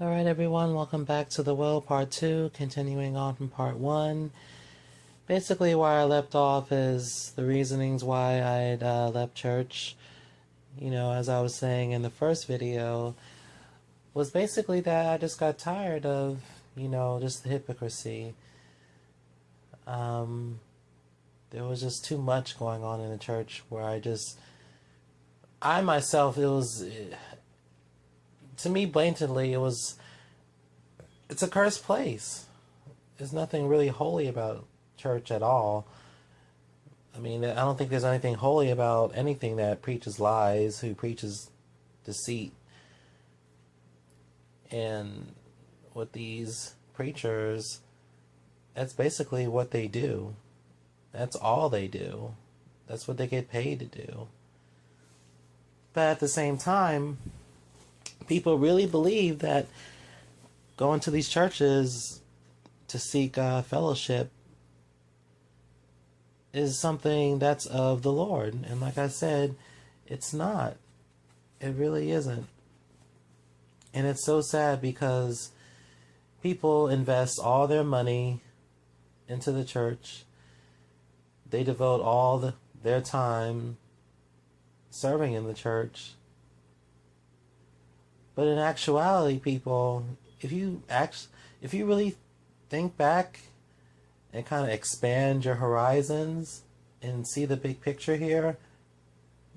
Alright everyone, welcome back to W.O.W. Part 2, continuing on from Part 1. Basically where I left off is the reasonings why I'd left church. As I was saying in the first video, was basically that I just got tired of, just the hypocrisy. There was just too much going on in the church where I myself, to me blatantly, it's a cursed place. There's nothing really holy about church at all. I mean, I don't think there's anything holy about anything that preaches lies, who preaches deceit. And with these preachers, that's basically what they do. That's all they do. That's what they get paid to do. But at the same time, people really believe that going to these churches to seek fellowship is something that's of the Lord. And like I said, it's not. It really isn't. And it's so sad because people invest all their money into the church. They devote all their time serving in the church. But in actuality, people, if you really think back and kind of expand your horizons and see the big picture here,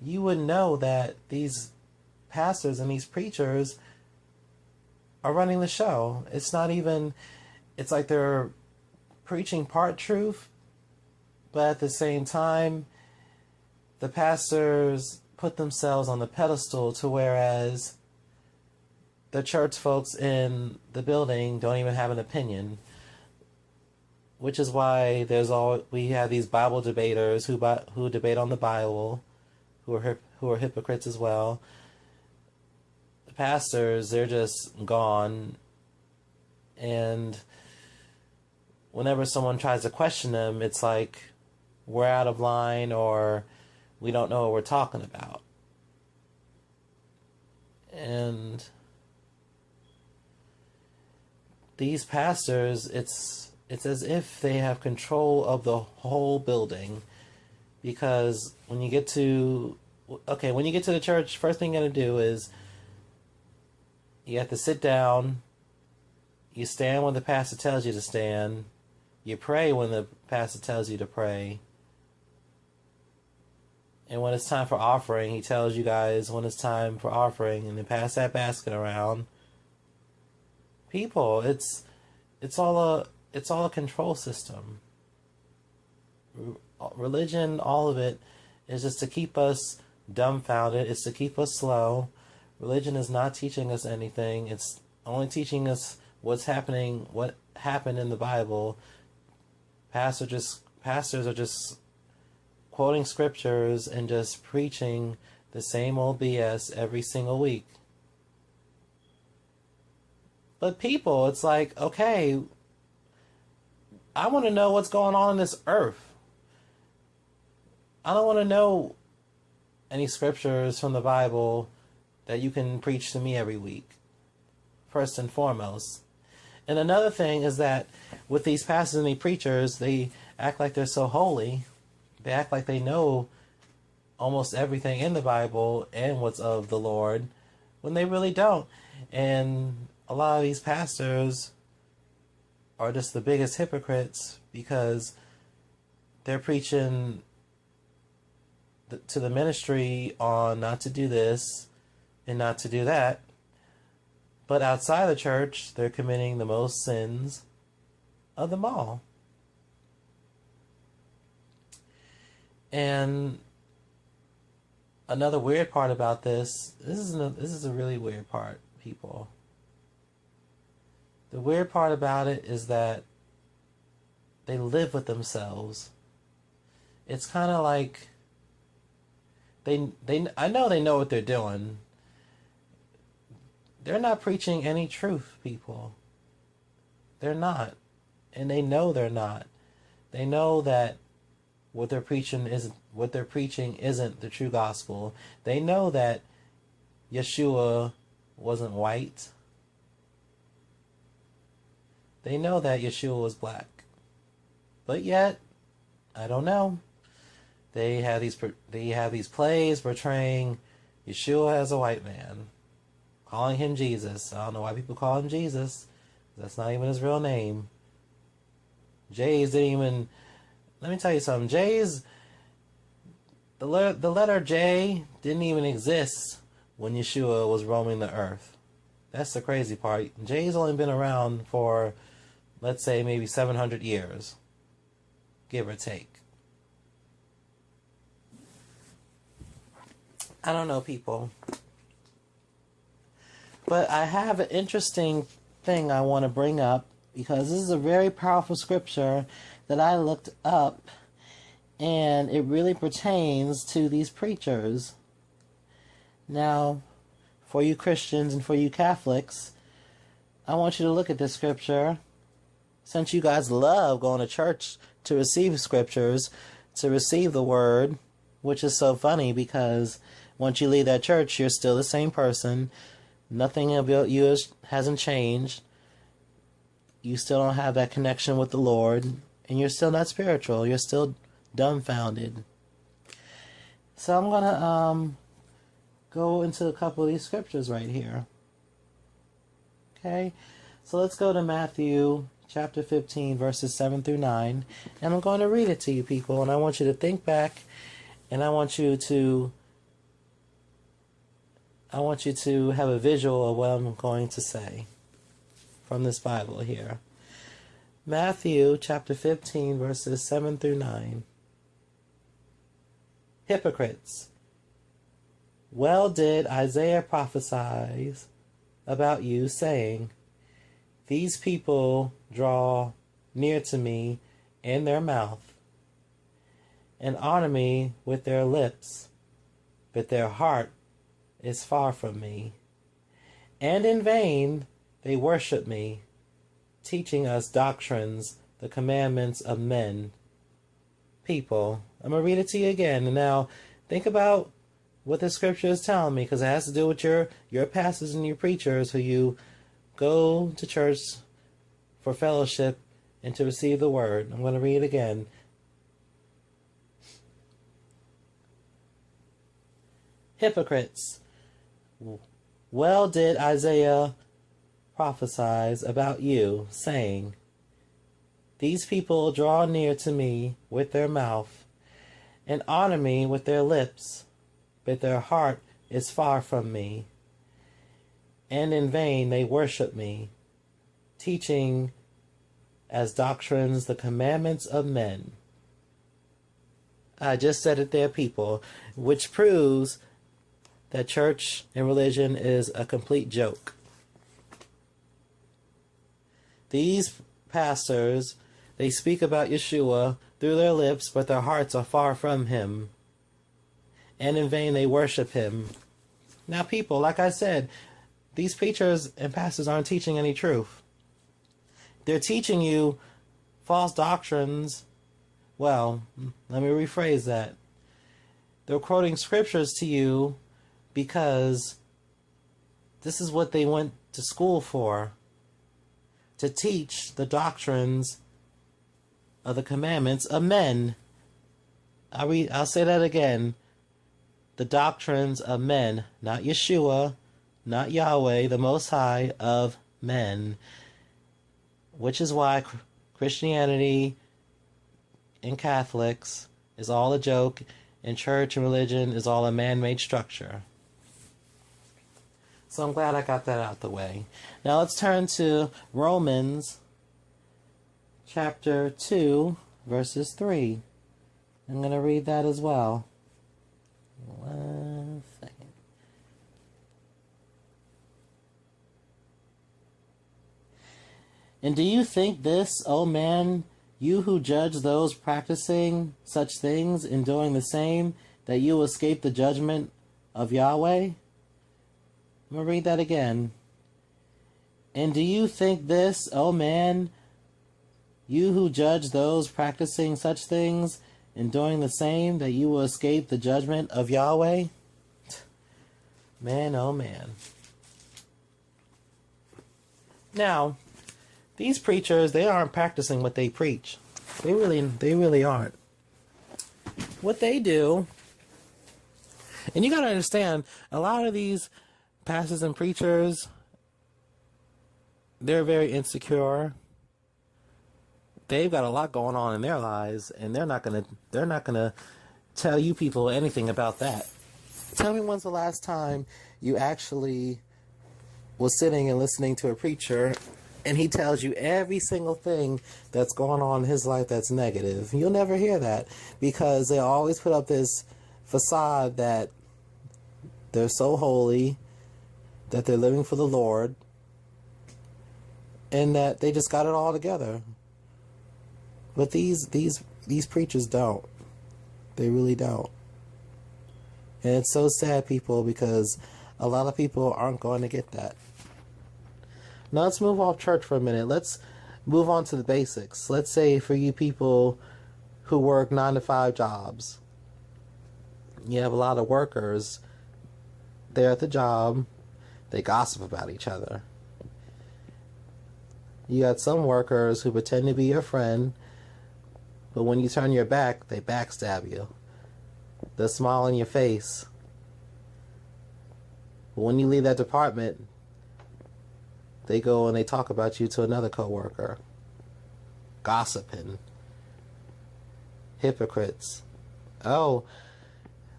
you would know that these pastors and these preachers are running the show. It's like they're preaching part truth, but at the same time, the pastors put themselves on the pedestal to whereas the church folks in the building don't even have an opinion, which is why we have these Bible debaters who debate on the Bible, who are hypocrites as well. The pastors, they're just gone, and whenever someone tries to question them, it's like we're out of line or we don't know what we're talking about. And these pastors, it's as if they have control of the whole building, because when you get to the church, first thing you're going to do is you have to sit down, you stand when the pastor tells you to stand, you pray when the pastor tells you to pray, and when it's time for offering, he tells you guys when it's time for offering, and then pass that basket around. People, it's all a control system. Religion, all of it, is just to keep us dumbfounded. It's to keep us slow. Religion is not teaching us anything. It's only teaching us what happened in the Bible. Pastors are just quoting scriptures and just preaching the same old BS every single week. But people, it's like, okay, I want to know what's going on in this earth. I don't want to know any scriptures from the Bible that you can preach to me every week, first and foremost. And another thing is that with these pastors and these preachers, they act like they're so holy. They act like they know almost everything in the Bible and what's of the Lord, when they really don't. And a lot of these pastors are just the biggest hypocrites because they're preaching to the ministry on not to do this and not to do that. But outside the church, they're committing the most sins of them all. And another weird part about this is a really weird part, people. The weird part about it is that they live with themselves. It's kind of like I know they know what they're doing. They're not preaching any truth, people. They're not. And they know they're not. They know that what they're preaching isn't the true gospel. They know that Yeshua wasn't white. They know that Yeshua was black. But yet, I don't know. They have these plays portraying Yeshua as a white man, calling him Jesus. I don't know why people call him Jesus. That's not even his real name. J's didn't even... Let me tell you something. J's... The letter J didn't even exist when Yeshua was roaming the earth. That's the crazy part. J's only been around for, let's say, maybe 700 years. Give or take. I don't know, people. But I have an interesting thing I want to bring up, because this is a very powerful scripture that I looked up, and it really pertains to these preachers. Now, for you Christians and for you Catholics, I want you to look at this scripture. Since you guys love going to church to receive scriptures, to receive the word, which is so funny because once you leave that church, you're still the same person. Nothing about you hasn't changed. You still don't have that connection with the Lord, and you're still not spiritual. You're still dumbfounded. So I'm going to go into a couple of these scriptures right here. Okay, so let's go to Matthew chapter 15, verses 7 through 9, and I'm going to read it to you, people, and I want you to think back, and I want you to have a visual of what I'm going to say from this Bible here. Matthew chapter 15, verses 7 through 9. Hypocrites! Well did Isaiah prophesy about you, saying, these people draw near to me in their mouth, and honor me with their lips, but their heart is far from me. And in vain they worship me, teaching us doctrines, the commandments of men. People, I'm going to read it to you again. And now, think about what the scripture is telling me, because it has to do with your pastors and your preachers who you go to church for fellowship and to receive the word. I'm going to read it again. Hypocrites! Well did Isaiah prophesy about you, saying, these people draw near to me with their mouth, and honor me with their lips, but their heart is far from me. And in vain they worship me, teaching as doctrines the commandments of men. I just said it there, people, which proves that church and religion is a complete joke. These pastors, they speak about Yeshua through their lips, but their hearts are far from him. And in vain they worship him. Now, people, like I said, these preachers and pastors aren't teaching any truth. They're teaching you false doctrines. Well, let me rephrase that. They're quoting scriptures to you because this is what they went to school for. To teach the doctrines of the commandments of men. I'll say that again. The doctrines of men, not Yeshua, not Yahweh, the Most High, of men. Which is why Christianity and Catholics is all a joke, and church and religion is all a man-made structure. So I'm glad I got that out the way. Now let's turn to Romans chapter 2, verses 3. I'm going to read that as well. 1 second. And do you think this, O man, you who judge those practicing such things and doing the same, that you will escape the judgment of Yahweh? I'm going to read that again. And do you think this, O man, you who judge those practicing such things and doing the same, that you will escape the judgment of Yahweh? Man, oh man. Now, These preachers, they aren't practicing what they preach. They really aren't. What they do, and you got to understand, a lot of these pastors and preachers, they're very insecure. They've got a lot going on in their lives, and they're not gonna tell you people anything about that. Tell me, when's the last time you actually was sitting and listening to a preacher and he tells you every single thing that's going on in his life that's negative? You'll never hear that, because they always put up this facade that they're so holy, that they're living for the Lord, and that they just got it all together. But these preachers don't. They really don't. And it's so sad, people, because a lot of people aren't going to get that. Now let's move off church for a minute. Let's move on to the basics. Let's say for you people who work 9-to-5 jobs, you have a lot of workers. They're at the job. They gossip about each other. You got some workers who pretend to be your friend, but when you turn your back, they backstab you. They'll smile in your face. But when you leave that department, they go and they talk about you to another coworker. Gossiping. Hypocrites. Oh,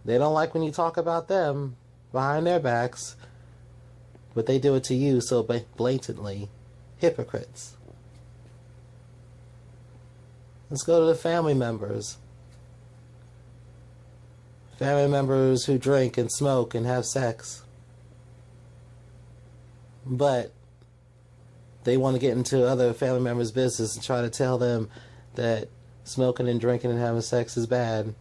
they don't like when you talk about them behind their backs, but they do it to you so blatantly. Hypocrites. Let's go to the family members. Family members who drink and smoke and have sex. But they want to get into other family members' business and try to tell them that smoking and drinking and having sex is bad.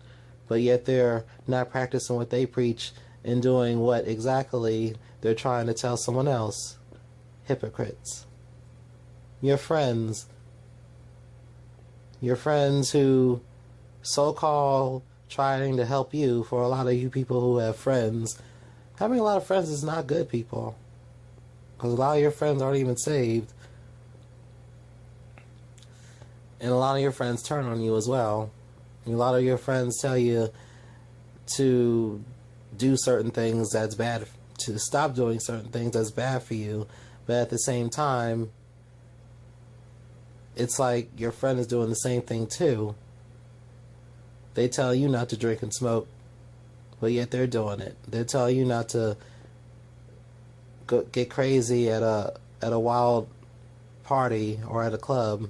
But yet they're not practicing what they preach and doing what exactly they're trying to tell someone else. Hypocrites. Your friends who so-called trying to help you. For a lot of you people who have friends, having a lot of friends is not good, people, because a lot of your friends aren't even saved, and a lot of your friends turn on you as well. And a lot of your friends tell you to do certain things that's bad, to stop doing certain things that's bad for you, but at the same time, it's like your friend is doing the same thing too. They tell you not to drink and smoke, but yet they're doing it. They tell you not to get crazy at a wild party or at a club,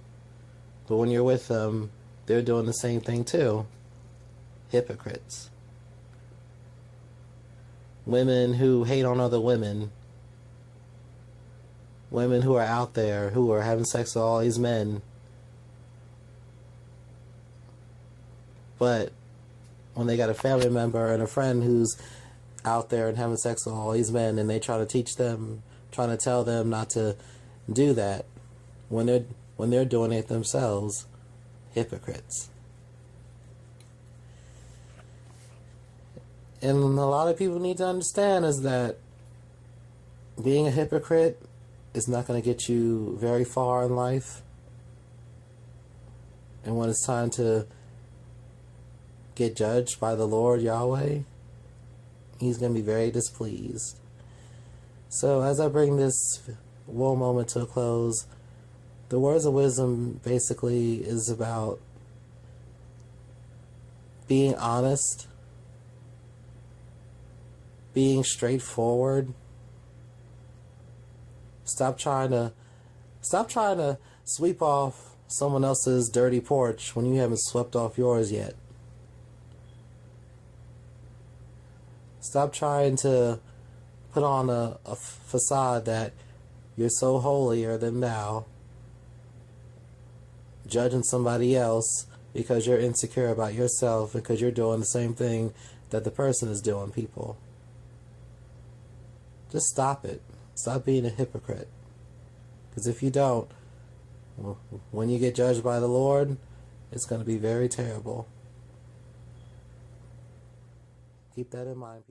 but when you're with them, they're doing the same thing too. Hypocrites. Women who hate on other women. Women who are out there who are having sex with all these men. But when they got a family member and a friend who's out there and having sex with all these men, and they try to teach them, trying to tell them not to do that when they're doing it themselves. Hypocrites. And a lot of people need to understand is that being a hypocrite is not going to get you very far in life. And when it's time to get judged by the Lord Yahweh, He's going to be very displeased. So as I bring this woe moment to a close, the words of wisdom basically is about being honest, being straightforward. Stop trying to sweep off someone else's dirty porch when you haven't swept off yours yet. Stop trying to put on a facade that you're so holier than thou, judging somebody else because you're insecure about yourself, because you're doing the same thing that the person is doing, people. Just stop it. Stop being a hypocrite. Because if you don't, when you get judged by the Lord, it's going to be very terrible. Keep that in mind, people.